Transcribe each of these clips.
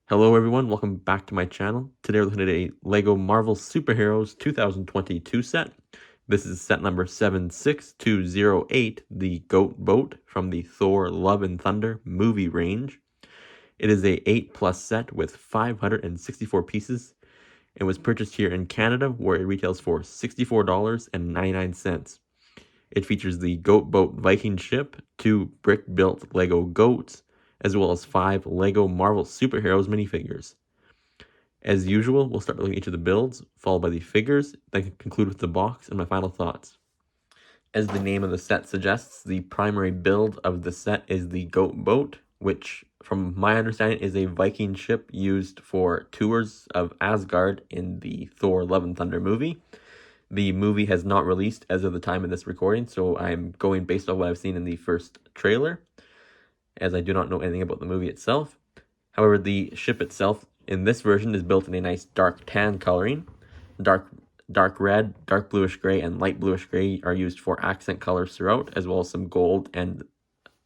Hello everyone, welcome back to my channel. Today we're looking at a LEGO Marvel Superheroes 2022 set. This is set number 76208, the Goat Boat from the Thor Love and Thunder movie range. It is a 8+ set with 564 pieces and was purchased here in Canada where it retails for $64.99. It features the Goat Boat Viking ship, 2 brick-built LEGO goats, as well as 5 LEGO Marvel Superheroes minifigures. As usual, we'll start looking at each of the builds, followed by the figures, then conclude with the box and my final thoughts. As the name of the set suggests, the primary build of the set is the Goat Boat, which, from my understanding, is a Viking ship used for tours of Asgard in the Thor Love and Thunder movie. The movie has not released as of the time of this recording, so I'm going based on what I've seen in the first trailer, as I do not know anything about the movie itself. However, the ship itself in this version is built in a nice dark tan coloring. Dark red, dark bluish gray, and light bluish gray are used for accent colors throughout, as well as some gold and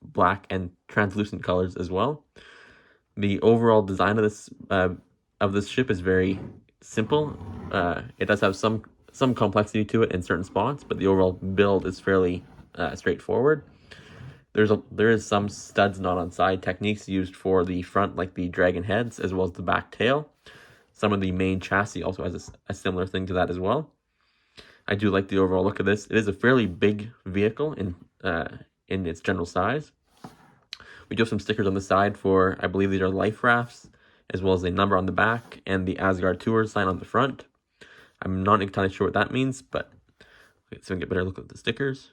black and translucent colors as well. The overall design of this ship is very simple. It does have some complexity to it in certain spots, but the overall build is fairly straightforward. There is some studs not on side techniques used for the front, like the dragon heads, as well as the back tail. Some of the main chassis also has a similar thing to that as well. I do like the overall look of this. It is a fairly big vehicle in its general size. We do have some stickers on the side for, I believe these are life rafts, as well as a number on the back and the Asgard Tours sign on the front. I'm not entirely sure what that means, but let's get a better look at the stickers.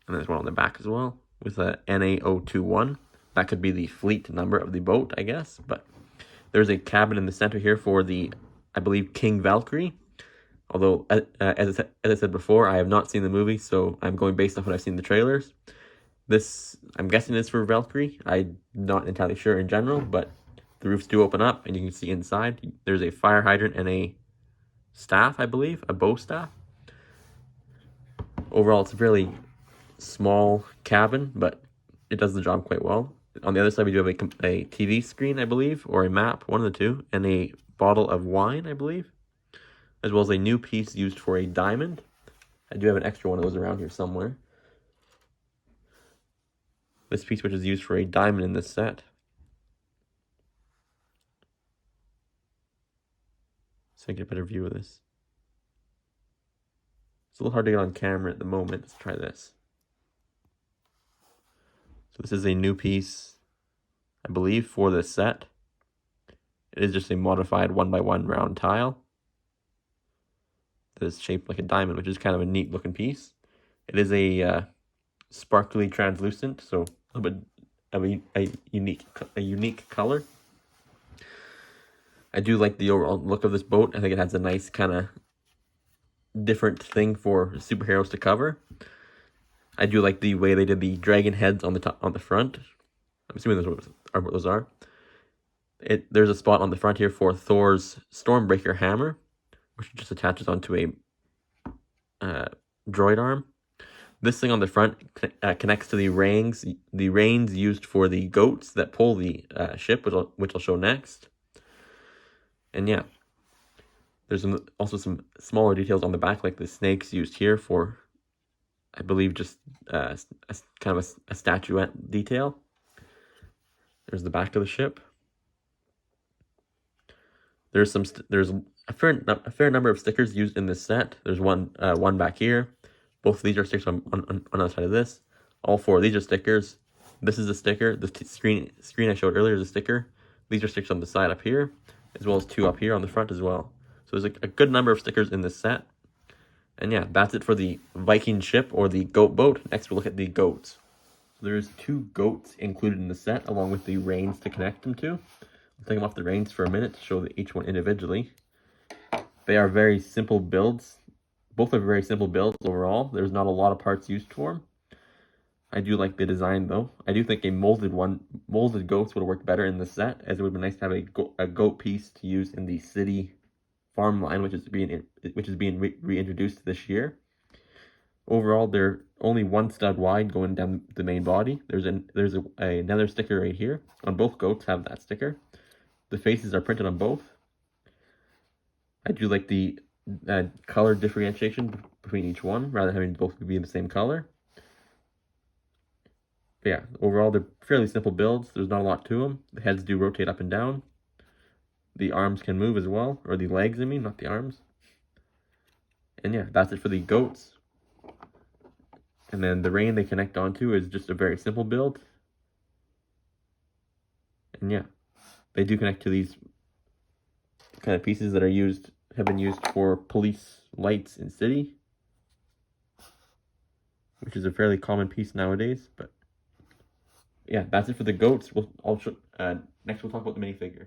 And there's one on the back as well with a NA021. That could be the fleet number of the boat, I guess. But there's a cabin in the center here for the, I believe, King Valkyrie. Although, as I said before, I have not seen the movie, so I'm going based off what I've seen in the trailers. This, I'm guessing, is for Valkyrie. I'm not entirely sure in general, but the roofs do open up, and you can see inside. There's a fire hydrant and a staff, I believe, a bow staff. Overall, it's a fairly small cabin, but it does the job quite well. On the other side, we do have a TV screen, I believe, or a map, one of the two, and a bottle of wine, I believe, as well as a new piece used for a diamond. I do have an extra one of those around here somewhere. This piece, which is used for a diamond in this set. So I get a better view of this. It's a little hard to get on camera at the moment. Let's try this. So this is a new piece, I believe, for this set. It is just a modified 1x1 round tile that is shaped like a diamond, which is kind of a neat looking piece. It is a sparkly translucent, so a little bit of a unique color. I do like the overall look of this boat. I think it has a nice kind of different thing for superheroes to cover. I do like the way they did the dragon heads on the top, on the front. I'm assuming those are what those are. There's a spot on the front here for Thor's Stormbreaker hammer, which just attaches onto a droid arm. This thing on the front connects to the reins used for the goats that pull the ship, which I'll show next. And yeah, there's also some smaller details on the back, like the snakes used here for, I believe, just kind of a statuette detail. There's the back of the ship. There's a fair number of stickers used in this set. There's one back here. Both of these are stickers on the side of this. All 4 of these are stickers. This is a sticker. The screen I showed earlier is a sticker. These are stickers on the side up here, as well as 2 up here on the front as well. So there's a good number of stickers in this set. And yeah, that's it for the Viking ship, or the goat boat. Next we'll look at the goats. So there's 2 goats included in the set, along with the reins to connect them to. I'll take them off the reins for a minute to show each one individually. They are very simple builds. Both are very simple builds overall. There's not a lot of parts used for them. I do like the design though. I do think a molded goats would have worked better in the set, as it would be nice to have a goat piece to use in the city farm line, which is being reintroduced this year. Overall, they're only 1 stud wide going down the main body. There's another sticker right here. On both goats have that sticker. The faces are printed on both. I do like the color differentiation between each one, rather than having both be the same color. But yeah, overall, they're fairly simple builds. There's not a lot to them. The heads do rotate up and down. The arms can move as well, or the legs, I mean, not the arms. And yeah, that's it for the goats. And then the rein they connect onto is just a very simple build. And yeah, they do connect to these kind of pieces that have been used for police lights in city, which is a fairly common piece nowadays. But yeah, that's it for the goats. Next we'll talk about the minifigures.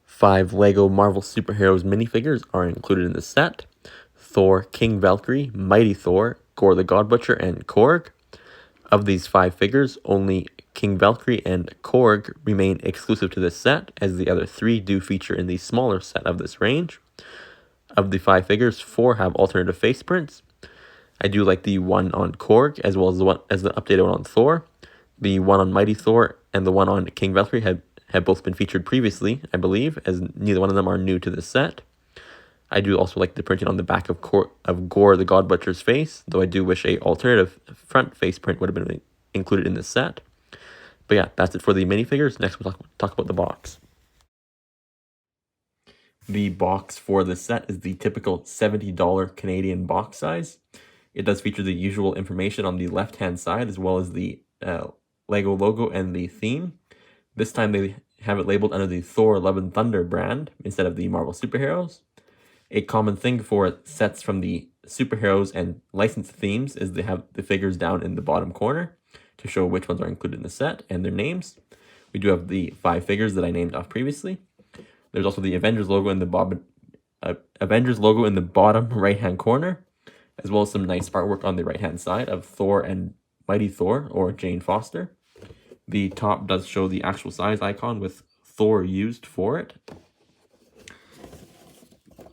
5 Lego Marvel Superheroes minifigures are included in the set. Thor, King Valkyrie, Mighty Thor, Gore the God Butcher, and Korg. Of these 5 figures, only King Valkyrie and Korg remain exclusive to this set, as the other 3 do feature in the smaller set of this range. Of the 5 figures, 4 have alternative face prints. I do like the one on Korg, as well as the updated one on Thor. The one on Mighty Thor and the one on King Valkyrie have both been featured previously, I believe, as neither one of them are new to this set. I do also like the printing on the back of Gore the God Butcher's face, though I do wish a alternative front face print would have been included in this set. But yeah, that's it for the minifigures. Next we'll talk about the box. The box for this set is the typical $70 Canadian box size. It does feature the usual information on the left-hand side, as well as the Lego logo and the theme. This time they have it labeled under the Thor Love Thunder brand instead of the Marvel Superheroes. A common thing for sets from the superheroes and licensed themes is they have the figures down in the bottom corner to show which ones are included in the set and their names. We do have the 5 figures that I named off previously. There's also the Avengers logo in the bottom right-hand corner, as well as some nice artwork on the right-hand side of Thor and Mighty Thor, or Jane Foster. The top does show the actual size icon with Thor used for it.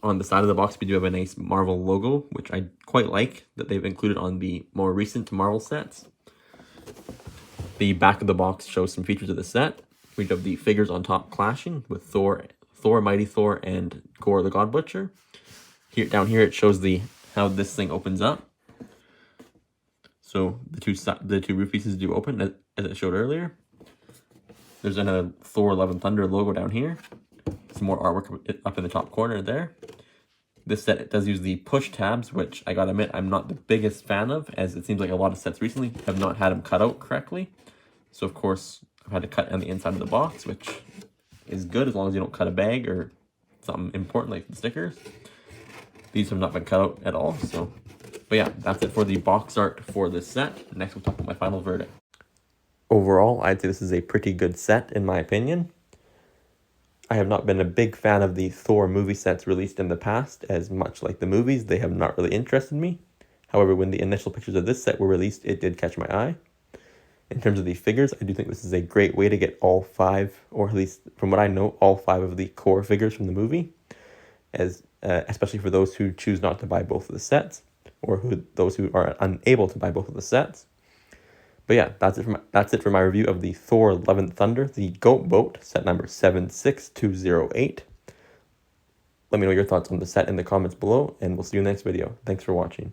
On the side of the box, we do have a nice Marvel logo, which I quite like that they've included on the more recent Marvel sets. The back of the box shows some features of the set. We have the figures on top clashing with Thor, Mighty Thor, and Gore the God Butcher. Down here, it shows how this thing opens up. So the two roof pieces do open, as it showed earlier. There's another Thor Love Thunder logo down here. Some more artwork up in the top corner there. This set does use the push tabs, which I gotta admit I'm not the biggest fan of, as it seems like a lot of sets recently have not had them cut out correctly. So of course I've had to cut on the inside of the box, which is good as long as you don't cut a bag or something important like the stickers. These have not been cut out at all. But yeah, that's it for the box art for this set. Next we'll talk about my final verdict. Overall, I'd say this is a pretty good set in my opinion. I have not been a big fan of the Thor movie sets released in the past, as much like the movies, they have not really interested me. However, when the initial pictures of this set were released, it did catch my eye. In terms of the figures, I do think this is a great way to get all 5, or at least from what I know, all 5 of the core figures from the movie, especially for those who choose not to buy both of the sets, or those who are unable to buy both of the sets. But yeah, that's it for my review of the Thor Love Thunder, the Goat Boat, set number 76208. Let me know your thoughts on the set in the comments below, and we'll see you in the next video. Thanks for watching.